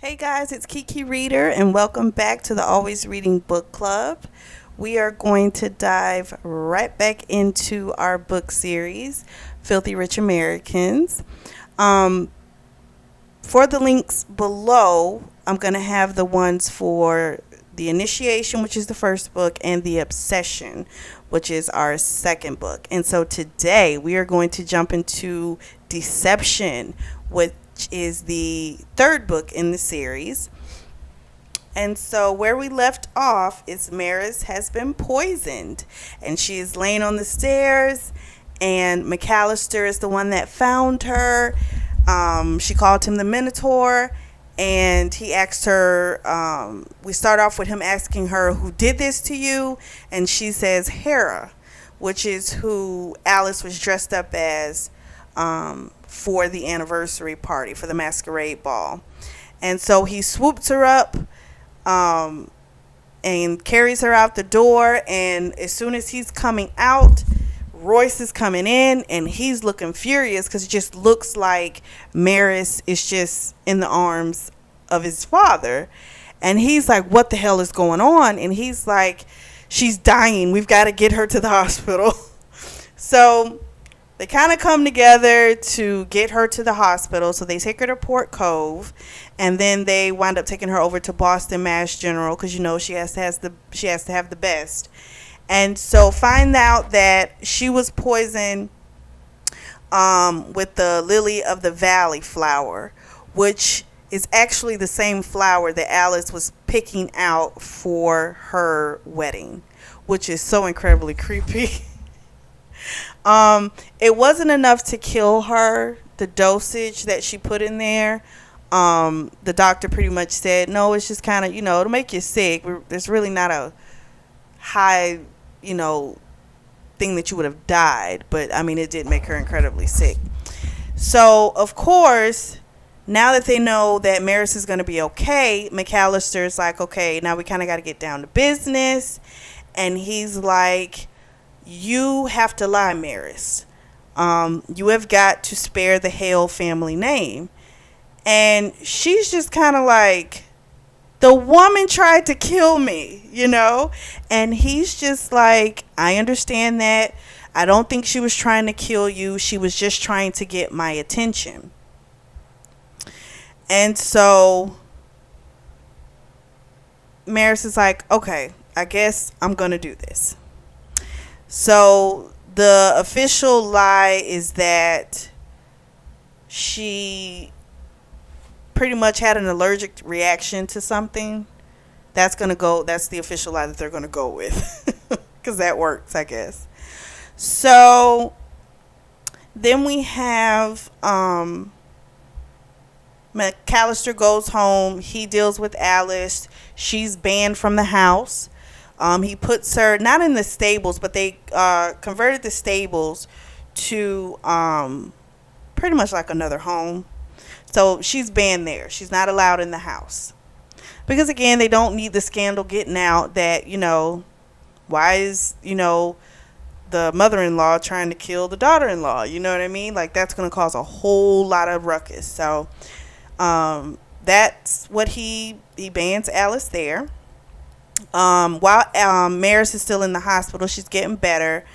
Hey guys, it's Kiki Reader, and welcome back to the Always Reading Book Club. We are going to dive right back into our book series, Filthy Rich Americans. Um, for the links below, I'm going to have the ones for The Initiation, which is the first book, and The Obsession, which is our second book. And so today we are going to jump into Deception, which is the third book in the series. And so where we left off is Maris has been poisoned and she is laying on the stairs, and McAllister is the one that found her. She called him the Minotaur, and he asked her, we start off with him asking her, who did this to you? And she says Hera, which is who Alice was dressed up as for the anniversary party, for the masquerade ball. And so he swoops her up and carries her out the door, and as soon as he's coming out, Royce is coming in, and he's looking furious because it just looks like Maris is just in the arms of his father. And he's like, what the hell is going on? And he's like, she's dying, we've got to get her to the hospital. So they kind of come together to get her to the hospital. So they take her to Port Cove, and then they wind up taking her over to Boston Mass General because, you know, she has to have the best. And so find out that she was poisoned with the lily of the valley flower, which is actually the same flower that Alice was picking out for her wedding, which is so incredibly creepy. It wasn't enough to kill her, the dosage that she put in there. The doctor pretty much said, no, it's just kind of, it'll make you sick. There's really not a high, thing that you would have died. But, I mean, it did make her incredibly sick. So, of course, now that they know that Maris is going to be okay, McAllister's like, okay, now we kind of got to get down to business. And he's like, you have to lie, Maris. You have got to spare the Hale family name. And she's just kind of like, the woman tried to kill me, And he's just like, I understand that. I don't think she was trying to kill you. She was just trying to get my attention. And so Maris is like, okay, I guess I'm going to do this. So the official lie is that she pretty much had an allergic reaction to something. That's the official lie that they're going to go with, because that works, I guess. So then we have McAllister goes home. He deals with Alice. She's banned from the house. He puts her not in the stables, but they converted the stables to pretty much like another home. So she's banned there. She's not allowed in the house. Because, again, they don't need the scandal getting out that, why is, the mother-in-law trying to kill the daughter-in-law? You know what I mean? Like, that's going to cause a whole lot of ruckus. So that's what he bans Alice there. While Maris is still in the hospital, she's getting better.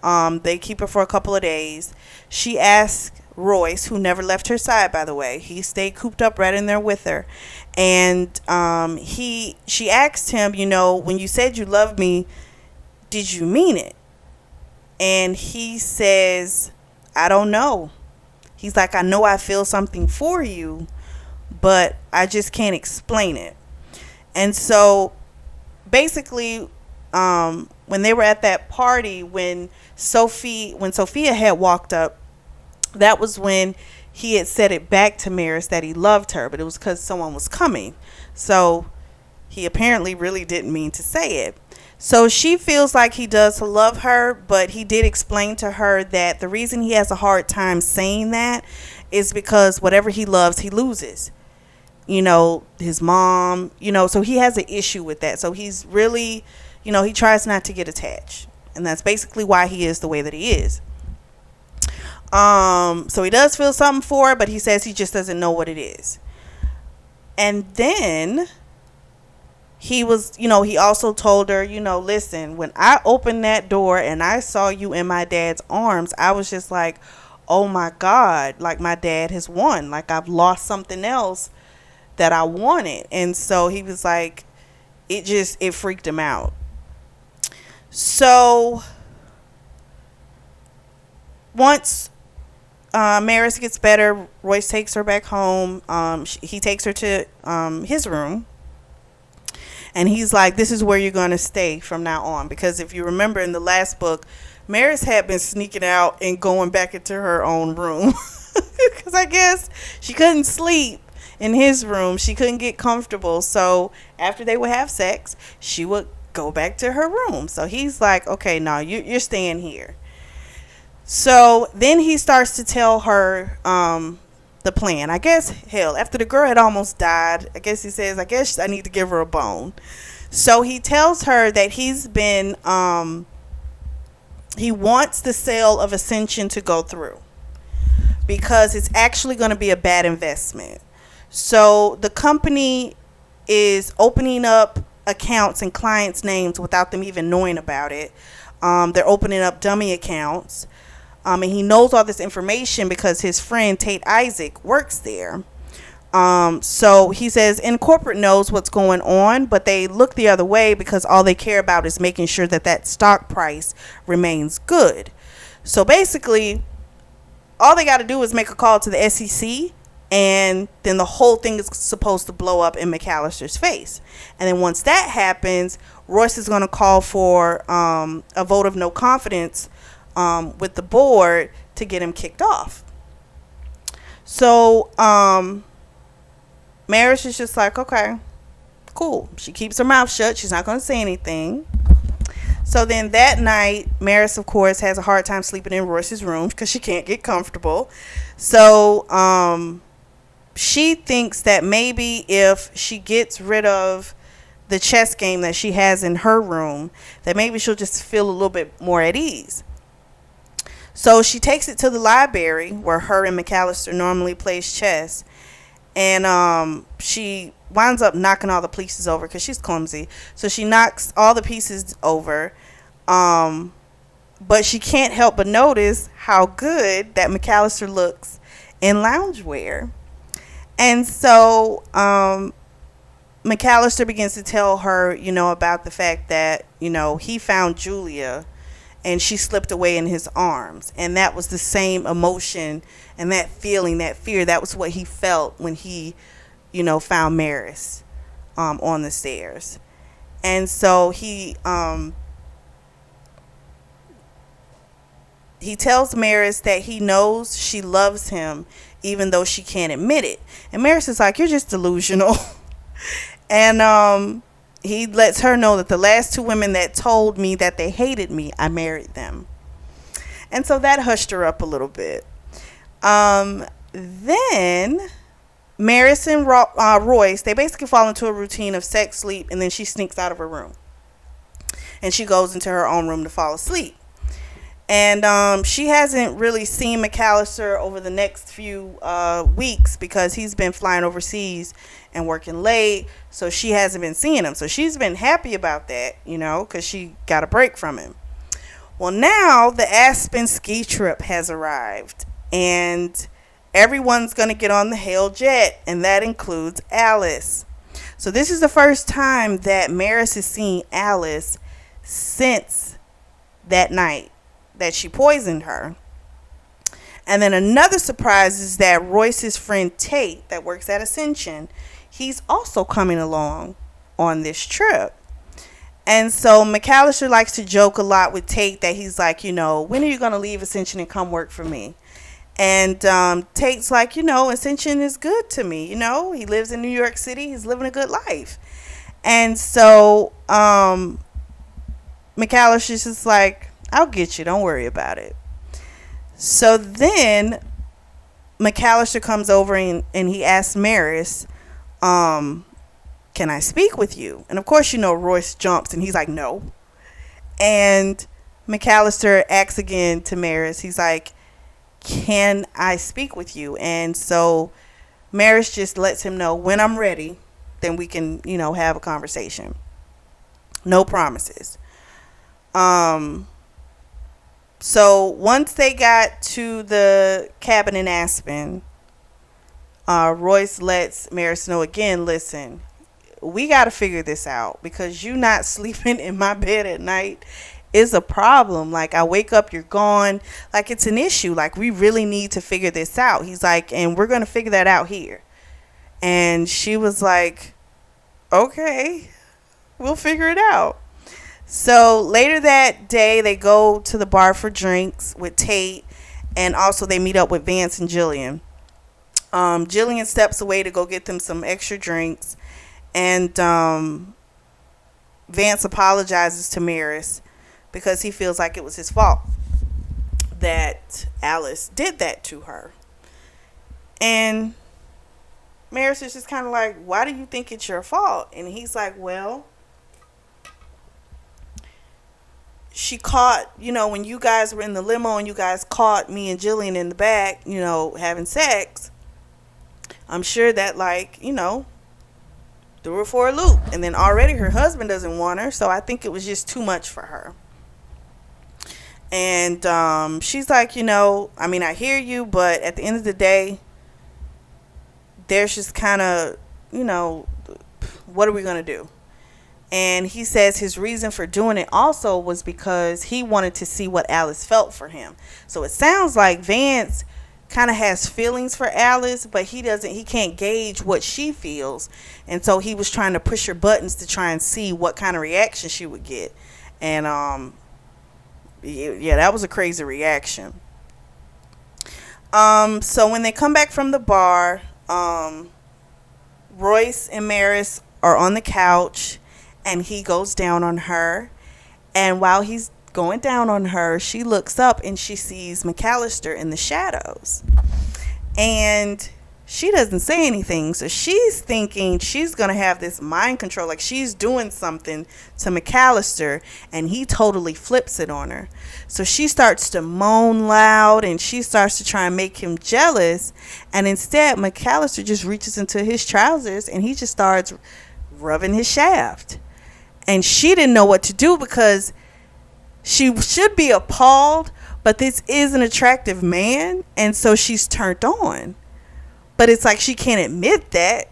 They keep her for a couple of days. She asks Royce, who never left her side, by the way. He stayed cooped up right in there with her. And she asked him, when you said you loved me, did you mean it? And he says, I don't know. He's like, I know I feel something for you, but I just can't explain it. And so basically, when they were at that party, when Sophia had walked up, that was when he had said it back to Maris that he loved her, but it was because someone was coming. So he apparently really didn't mean to say it. So she feels like he does love her, but he did explain to her that the reason he has a hard time saying that is because whatever he loves, he loses. His mom, so he has an issue with that. So he's really, he tries not to get attached. And that's basically why he is the way that he is. So he does feel something for her, but he says he just doesn't know what it is. And then he was, he also told her, listen, when I opened that door and I saw you in my dad's arms, I was just like, oh my God, like my dad has won. Like I've lost something else that I wanted. And so he was like, it freaked him out. So once Maris gets better, Royce takes her back home. He takes her to his room. And he's like, this is where you're going to stay from now on. Because if you remember in the last book, Maris had been sneaking out and going back into her own room. Because I guess she couldn't sleep in his room. She couldn't get comfortable. So after they would have sex, she would go back to her room. So he's like, okay, no, you're staying here. So then he starts to tell her the plan. I guess, hell, after the girl had almost died, I guess he says, I guess I need to give her a bone. So he tells her that he's been, he wants the sale of Ascension to go through because it's actually going to be a bad investment. So the company is opening up accounts in clients' names without them even knowing about it. They're opening up dummy accounts. And he knows all this information because his friend Tate Isaac works there. So he says, and corporate knows what's going on, but they look the other way because all they care about is making sure that stock price remains good. So basically, all they got to do is make a call to the SEC, and then the whole thing is supposed to blow up in McAllister's face. And then once that happens, Royce is going to call for a vote of no confidence with the board to get him kicked off. So Maris is just like, okay, cool. She keeps her mouth shut. She's not going to say anything. So then that night, Maris, of course, has a hard time sleeping in Royce's room because she can't get comfortable. So she thinks that maybe if she gets rid of the chess game that she has in her room, that maybe she'll just feel a little bit more at ease. So she takes it to the library where her and McAllister normally plays chess. And she winds up knocking all the pieces over because she's clumsy. So she knocks all the pieces over. But she can't help but notice how good that McAllister looks in loungewear. And so McAllister begins to tell her, about the fact that, he found Julia and she slipped away in his arms. And that was the same emotion and that feeling, that fear. That was what he felt when he, found Maris on the stairs. And so he tells Maris that he knows she loves him even though she can't admit it. And Maris is like, you're just delusional. And he lets her know that the last two women that told me that they hated me, I married them. And so that hushed her up a little bit. Then Maris and Royce, they basically fall into a routine of sex, sleep, and then she sneaks out of her room. And she goes into her own room to fall asleep. And she hasn't really seen McAllister over the next few weeks because he's been flying overseas and working late. So she hasn't been seeing him. So she's been happy about that, because she got a break from him. Well, now the Aspen ski trip has arrived. And everyone's going to get on the Hale jet. And that includes Alice. So this is the first time that Maris has seen Alice since that night that she poisoned her. And then another surprise is that Royce's friend Tate that works at Ascension, he's also coming along on this trip. And so McAllister likes to joke a lot with Tate that he's like, when are you going to leave Ascension and come work for me? And Tate's like, Ascension is good to me. He lives in New York City. He's living a good life. And so McAllister's just like, I'll get you. Don't worry about it. So then McAllister comes over and he asks Maris, can I speak with you? And of course, Royce jumps and he's like, no. And McAllister asks again to Maris. He's like, can I speak with you? And so Maris just lets him know, when I'm ready, then we can, have a conversation. No promises. So once they got to the cabin in Aspen, Royce lets Maris know again, listen, we got to figure this out, because you not sleeping in my bed at night is a problem. Like, I wake up, you're gone. Like, it's an issue. Like, we really need to figure this out. He's like, and we're going to figure that out here. And she was like, okay, we'll figure it out. So later that day, they go to the bar for drinks with Tate, and also they meet up with Vance and Jillian. Jillian steps away to go get them some extra drinks, and Vance apologizes to Maris because he feels like it was his fault that Alice did that to her. And Maris is just kind of like, why do you think it's your fault? And he's like, well, she caught, when you guys were in the limo and you guys caught me and Jillian in the back, having sex. I'm sure that, threw her for a loop. And then already her husband doesn't want her. So I think it was just too much for her. And she's like, I hear you, but at the end of the day, there's just kind of, what are we going to do? And he says his reason for doing it also was because he wanted to see what Alice felt for him. So it sounds like Vance kind of has feelings for Alice, but he can't gauge what she feels. And so he was trying to push her buttons to try and see what kind of reaction she would get. And yeah, that was a crazy reaction. So when they come back from the bar, Royce and Maris are on the couch, and he goes down on her. And while he's going down on her, she looks up and she sees McAllister in the shadows. And she doesn't say anything. So she's thinking she's going to have this mind control, like she's doing something to McAllister, and he totally flips it on her. So she starts to moan loud, and she starts to try and make him jealous. And instead, McAllister just reaches into his trousers and he just starts rubbing his shaft. And she didn't know what to do, because she should be appalled, but this is an attractive man, and so she's turned on. But it's like she can't admit that,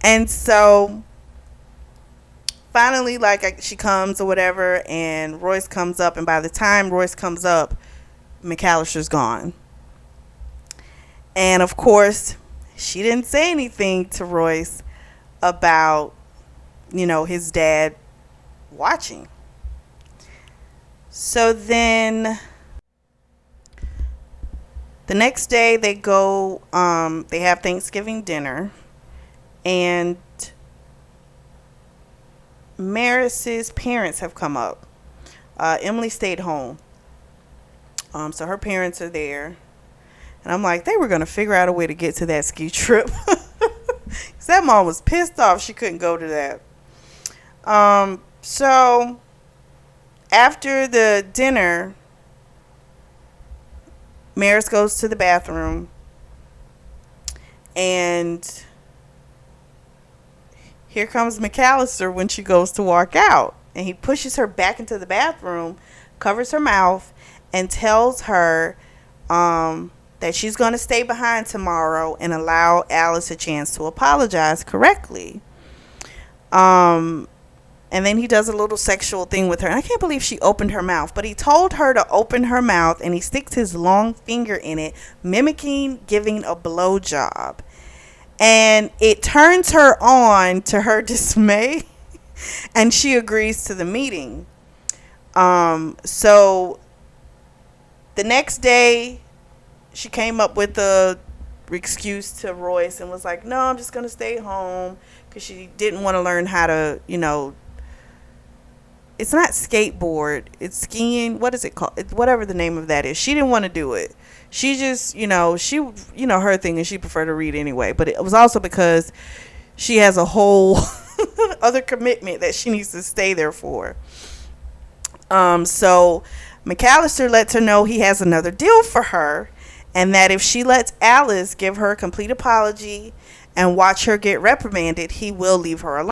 And so finally, she comes or whatever, and Royce comes up, and by the time Royce comes up, McAllister's gone. And of course, she didn't say anything to Royce about, his dad watching. So then the next day they go, they have Thanksgiving dinner, and Maris's parents have come up. Emily stayed home. So her parents are there. And I'm like, they were going to figure out a way to get to that ski trip. Because that mom was pissed off she couldn't go to that. So after the dinner, Maris goes to the bathroom, and here comes McAllister when she goes to walk out, and he pushes her back into the bathroom, covers her mouth, and tells her that she's going to stay behind tomorrow and allow Alice a chance to apologize correctly. And then he does a little sexual thing with her. And I can't believe she opened her mouth. But he told her to open her mouth, and he sticks his long finger in it, mimicking giving a blowjob. And it turns her on, to her dismay. And she agrees to the meeting. So the next day, she came up with a excuse to Royce and was like, no, I'm just going to stay home. Because she didn't want to learn how to, it's not skateboard, it's skiing. What is it called? It's whatever the name of that is. She didn't want to do it. She just, her thing is she preferred to read anyway. But it was also because she has a whole other commitment that she needs to stay there for. So McAllister lets her know he has another deal for her. and that if she lets Alice give her a complete apology and watch her get reprimanded, he will leave her alone.